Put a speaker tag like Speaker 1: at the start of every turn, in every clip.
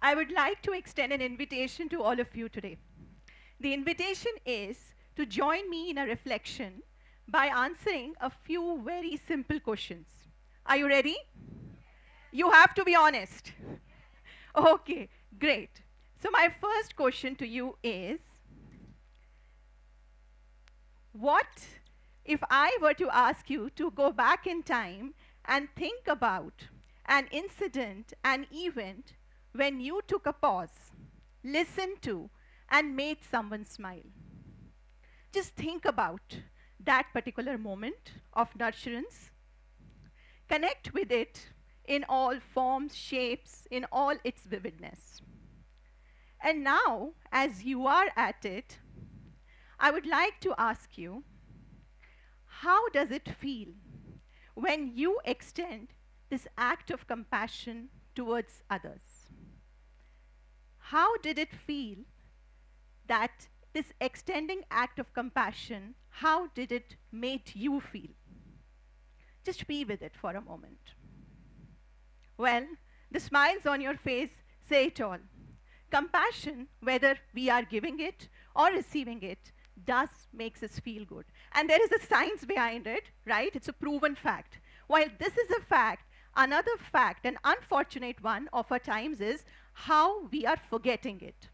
Speaker 1: I would like to extend an invitation to all of you today. The invitation is to join me in a reflection by answering a few very simple questions. Are you ready? You have to be honest. Okay, great. So, my first question to you is, what if I were to ask you to go back in time and think about an incident, an event when you took a pause, listened to, and made someone smile? Just think about that particular moment of nurturance. Connect with it in all forms, shapes, in all its vividness. And now, as you are at it, I would like to ask you, how does it feel when you extend this act of compassion towards others? How did it feel that this extending act of compassion, how did it make you feel? Just be with it for a moment. Well, the smiles on your face say it all. Compassion, whether we are giving it or receiving it, does makes us feel good. And there is a science behind it, right? It's a proven fact. While this is a fact, another fact, an unfortunate one of our times, is how we are forgetting it.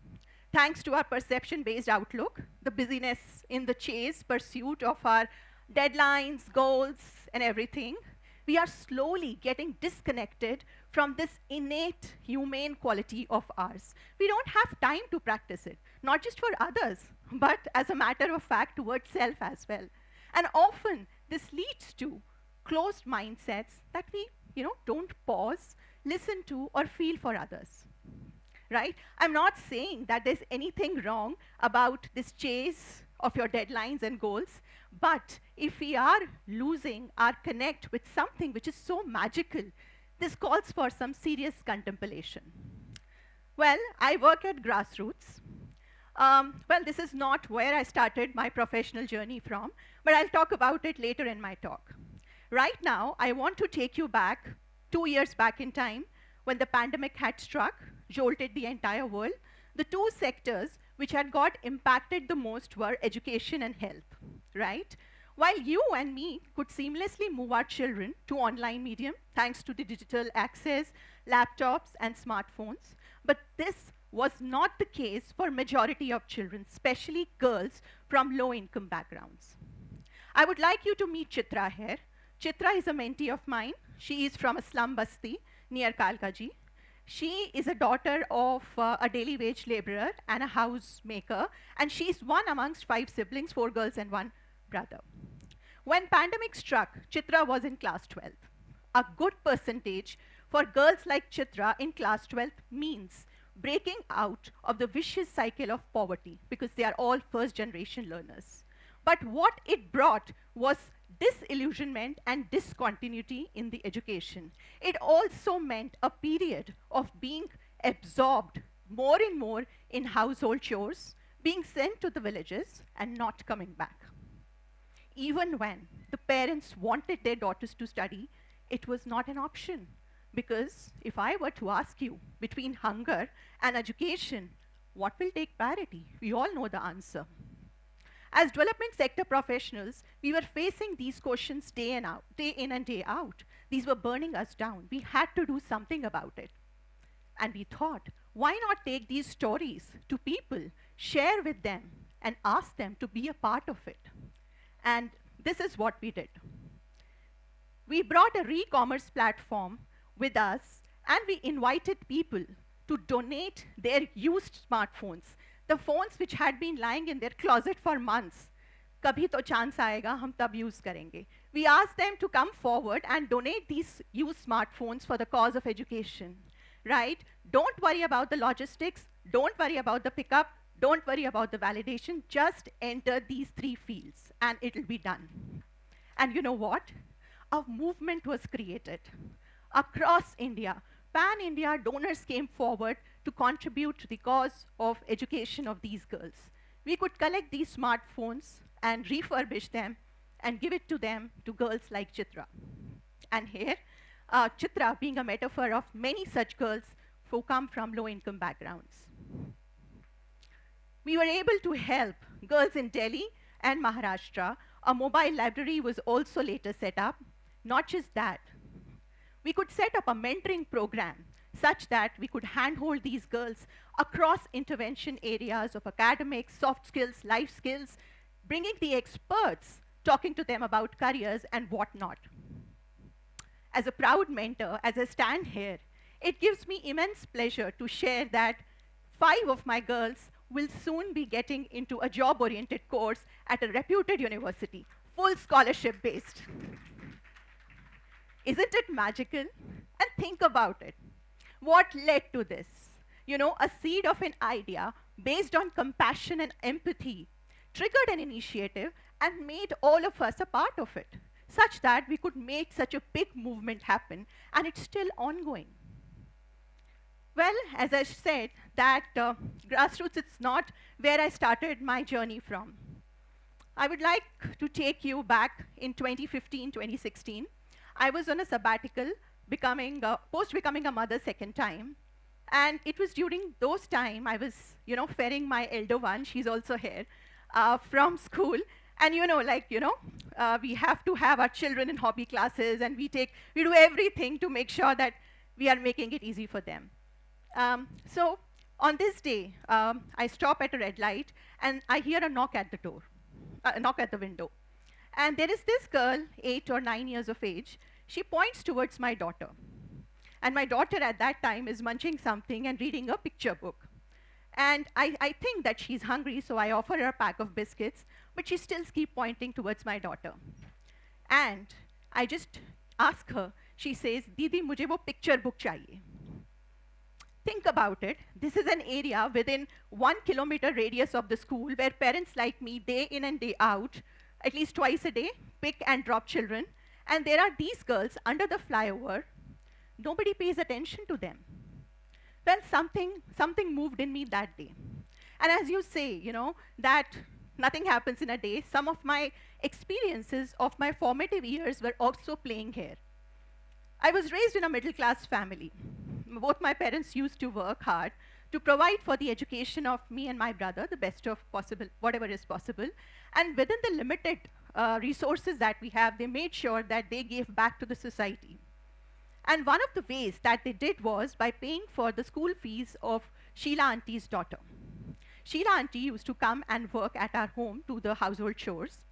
Speaker 1: Thanks to our perception-based outlook, the busyness in the chase, pursuit of our deadlines, goals, and everything, we are slowly getting disconnected from this innate humane quality of ours. We don't have time to practice it, not just for others, but as a matter of fact, towards self as well. And often this leads to closed mindsets that we, don't pause, listen to, or feel for others. Right? I'm not saying that there's anything wrong about this chase of your deadlines and goals, but if we are losing our connect with something which is so magical, this calls for some serious contemplation. Well, I work at Grassroots. Well, this is not where I started my professional journey from, but I'll talk about it later in my talk. Right now, I want to take you back 2 years back in time when the pandemic had struck, jolted the entire world. The two sectors which had got impacted the most were education and health, right? While you and me could seamlessly move our children to online medium thanks to the digital access, laptops, and smartphones, but this was not the case for majority of children, especially girls from low-income backgrounds. I would like you to meet Chitra here. Chitra is a mentee of mine. She is from a slum basti near Kalkaji. She is a daughter of a daily wage laborer and a housemaker, and she's one amongst 5 siblings, 4 girls and 1 brother. When pandemic struck, Chitra was in class 12. A good percentage for girls like Chitra in class 12 means breaking out of the vicious cycle of poverty, because they are all first-generation learners. But what it brought was disillusionment and discontinuity in the education. It also meant a period of being absorbed more and more in household chores, being sent to the villages and not coming back. Even when the parents wanted their daughters to study, it was not an option. Because if I were to ask you between hunger and education, what will take priority? We all know the answer. As development sector professionals, we were facing these questions day in and day out. These were burning us down. We had to do something about it. And we thought, why not take these stories to people, share with them, and ask them to be a part of it? And this is what we did. We brought a re-commerce platform with us, and we invited people to donate their used smartphones, the phones which had been lying in their closet for months. Kabhi to chance aayega, hum tab use karenge. We asked them to come forward and donate these used smartphones for the cause of education, right? Don't worry about the logistics, don't worry about the pickup, don't worry about the validation, just enter these 3 fields and it'll be done. And you know what? A movement was created across India. Pan-India donors came forward to contribute to the cause of education of these girls. We could collect these smartphones and refurbish them and give it to them, to girls like Chitra. And here, Chitra, being a metaphor of many such girls, who come from low-income backgrounds. We were able to help girls in Delhi and Maharashtra. A mobile library was also later set up. Not just that, we could set up a mentoring program such that we could handhold these girls across intervention areas of academics, soft skills, life skills, bringing the experts, talking to them about careers and whatnot. As a proud mentor, as I stand here, it gives me immense pleasure to share that 5 of my girls will soon be getting into a job-oriented course at a reputed university, full scholarship-based. Isn't it magical? And think about it. What led to this? You know, a seed of an idea based on compassion and empathy triggered an initiative and made all of us a part of it, such that we could make such a big movement happen, and it's still ongoing. Well, as I said, that grassroots, it's not where I started my journey from. I would like to take you back in 2015, 2016. I was on a sabbatical, post becoming a mother second time. And it was during those time I was, ferrying my elder one, she's also here, from school. And we have to have our children in hobby classes, and we do everything to make sure that we are making it easy for them. So on this day, I stop at a red light, and I hear a knock at the door, a knock at the window. And there is this girl, 8 or 9 years of age. She points towards my daughter. And my daughter at that time is munching something and reading a picture book. And I think that she's hungry, so I offer her a pack of biscuits, but she still keeps pointing towards my daughter. And I just ask her, she says, "Didi, mujhe wo picture book chahiye." Think about it. This is an area within 1 kilometer radius of the school where parents like me, day in and day out, at least twice a day, pick and drop children. And there are these girls under the flyover. Nobody pays attention to them. Well, something moved in me that day. And as you say, that nothing happens in a day, some of my experiences of my formative years were also playing here. I was raised in a middle-class family. Both my parents used to work hard to provide for the education of me and my brother, the best of possible, whatever is possible. And within the limited resources that we have, they made sure that they gave back to the society. And one of the ways that they did was by paying for the school fees of Sheila Auntie's daughter. Sheila Auntie used to come and work at our home to the household chores.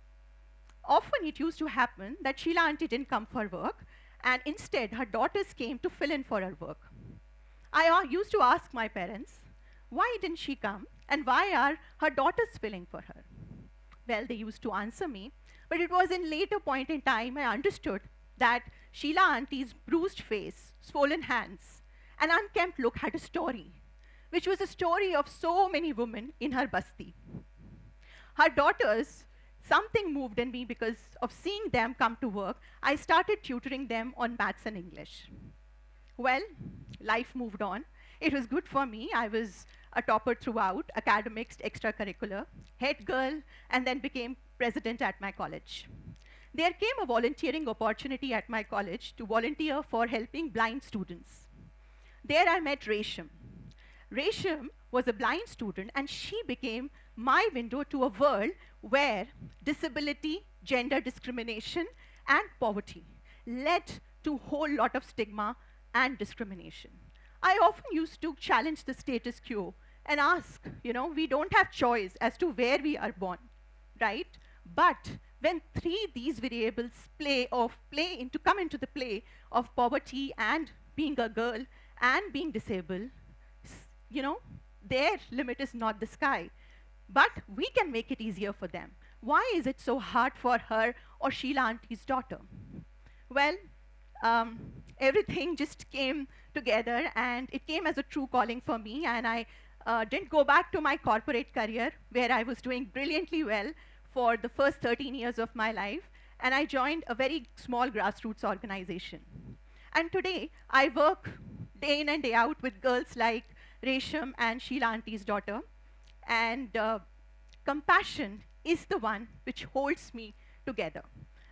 Speaker 1: Often it used to happen that Sheila Auntie didn't come for work, and instead her daughters came to fill in for her work. I used to ask my parents, why didn't she come, and why are her daughters filling for her? Well, they used to answer me, but it was in later point in time I understood that Sheila Auntie's bruised face, swollen hands, and unkempt look had a story, which was a story of so many women in her basti. Her daughters, something moved in me because of seeing them come to work. I started tutoring them on maths and English. Well, life moved on. It was good for me. I was a topper throughout, academics, extracurricular, head girl, and then became president at my college. There came a volunteering opportunity at my college to volunteer for helping blind students. There I met Resham. Resham was a blind student, and she became my window to a world where disability, gender discrimination, and poverty led to a whole lot of stigma and discrimination. I often used to challenge the status quo and ask, we don't have choice as to where we are born, right? But when these variables come into the play of poverty and being a girl and being disabled, their limit is not the sky. But we can make it easier for them. Why is it so hard for her or Sheila Auntie's daughter? Well, everything just came together, and it came as a true calling for me, and I didn't go back to my corporate career where I was doing brilliantly well for the first 13 years of my life, and I joined a very small grassroots organization. And today, I work day in and day out with girls like Resham and Sheila Auntie's daughter, and compassion is the one which holds me together.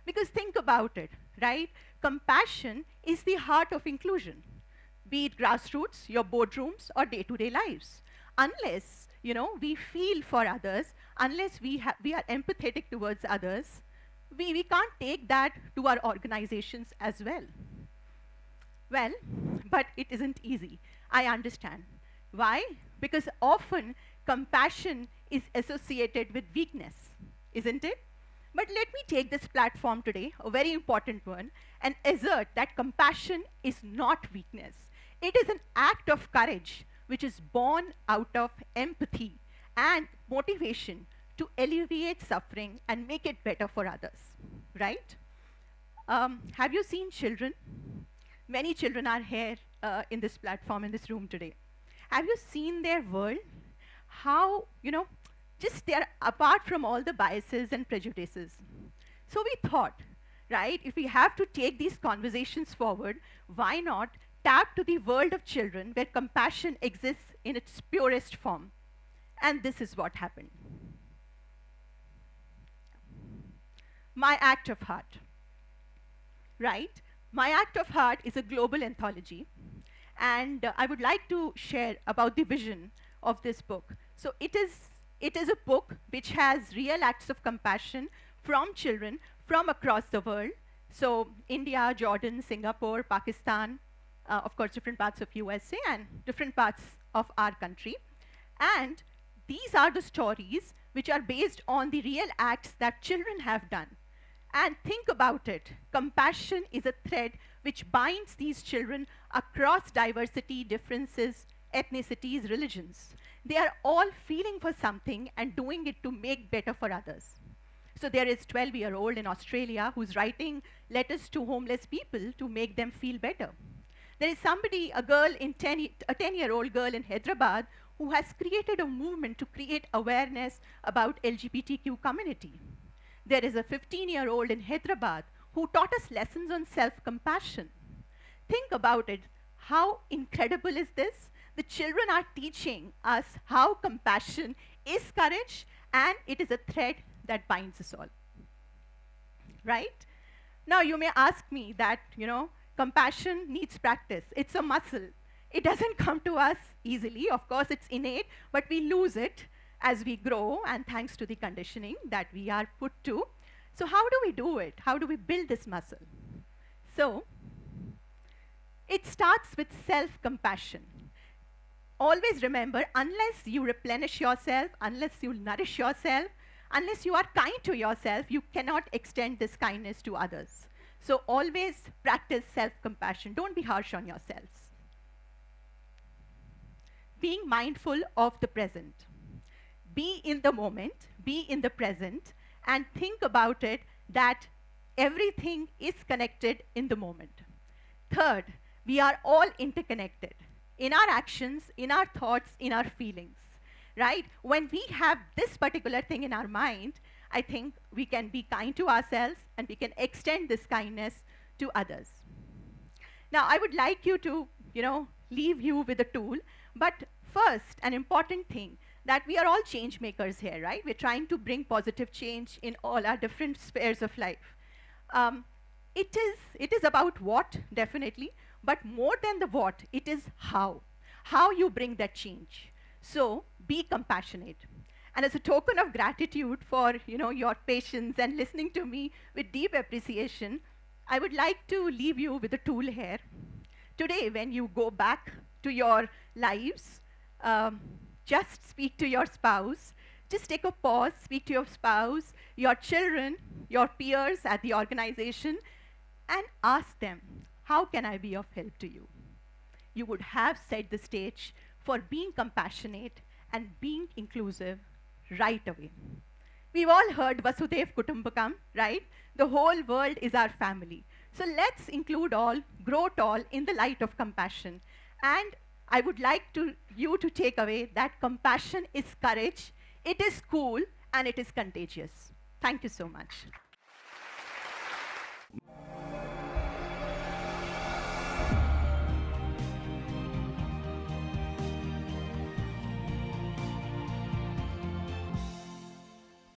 Speaker 1: Because think about it, right? Compassion is the heart of inclusion. be it grassroots, your boardrooms, or day-to-day lives. Unless, we feel for others, unless we are empathetic towards others, we can't take that to our organizations as well. Well, but it isn't easy. I understand. Why? Because often compassion is associated with weakness, isn't it? But let me take this platform today, a very important one, and assert that compassion is not weakness. It is an act of courage which is born out of empathy and motivation to alleviate suffering and make it better for others, right? Have you seen children? Many children are here in this platform, in this room today. Have you seen their world? How, just they're apart from all the biases and prejudices. So we thought, right, if we have to take these conversations forward, why not tap to the world of children where compassion exists in its purest form? And this is what happened. My Act of Heart, right? My Act of Heart is a global anthology, and I would like to share about the vision of this book. So it is a book which has real acts of compassion from children from across the world. So India, Jordan, Singapore, Pakistan, of course different parts of USA and different parts of our country. And these are the stories which are based on the real acts that children have done. And think about it, compassion is a thread which binds these children across diversity, differences, ethnicities, religions. They are all feeling for something and doing it to make better for others. So there is 12-year-old in Australia who's writing letters to homeless people to make them feel better. There is somebody, a 10-year-old girl in Hyderabad who has created a movement to create awareness about LGBTQ community. There is a 15-year-old in Hyderabad who taught us lessons on self-compassion. Think about it. How incredible is this? The children are teaching us how compassion is courage, and it is a thread that binds us all. Right? Now you may ask me that, compassion needs practice. It's a muscle. It doesn't come to us easily. Of course, it's innate, but we lose it as we grow, and thanks to the conditioning that we are put to. So how do we do it? How do we build this muscle? So it starts with self-compassion. Always remember, unless you replenish yourself, unless you nourish yourself, unless you are kind to yourself, you cannot extend this kindness to others. So always practice self-compassion. Don't be harsh on yourselves. Being mindful of the present. Be in the moment, be in the present, and think about it that everything is connected in the moment. Third, we are all interconnected in our actions, in our thoughts, in our feelings, right? When we have this particular thing in our mind, I think we can be kind to ourselves and we can extend this kindness to others. Now, I would like you to, leave you with a tool, but first, an important thing, that we are all change makers here, right? We're trying to bring positive change in all our different spheres of life. It is about what, definitely, but more than the what, it is how you bring that change. So be compassionate. And as a token of gratitude for your patience and listening to me with deep appreciation, I would like to leave you with a tool here. Today, when you go back to your lives, just speak to your spouse. Just take a pause, speak to your spouse, your children, your peers at the organization, and ask them, how can I be of help to you? You would have set the stage for being compassionate and being inclusive right away. We've all heard Vasudhaiv Kutumbakam, right? The whole world is our family. So let's include all, grow tall in the light of compassion. And I would like you to take away that compassion is courage, it is cool, and it is contagious. Thank you so much.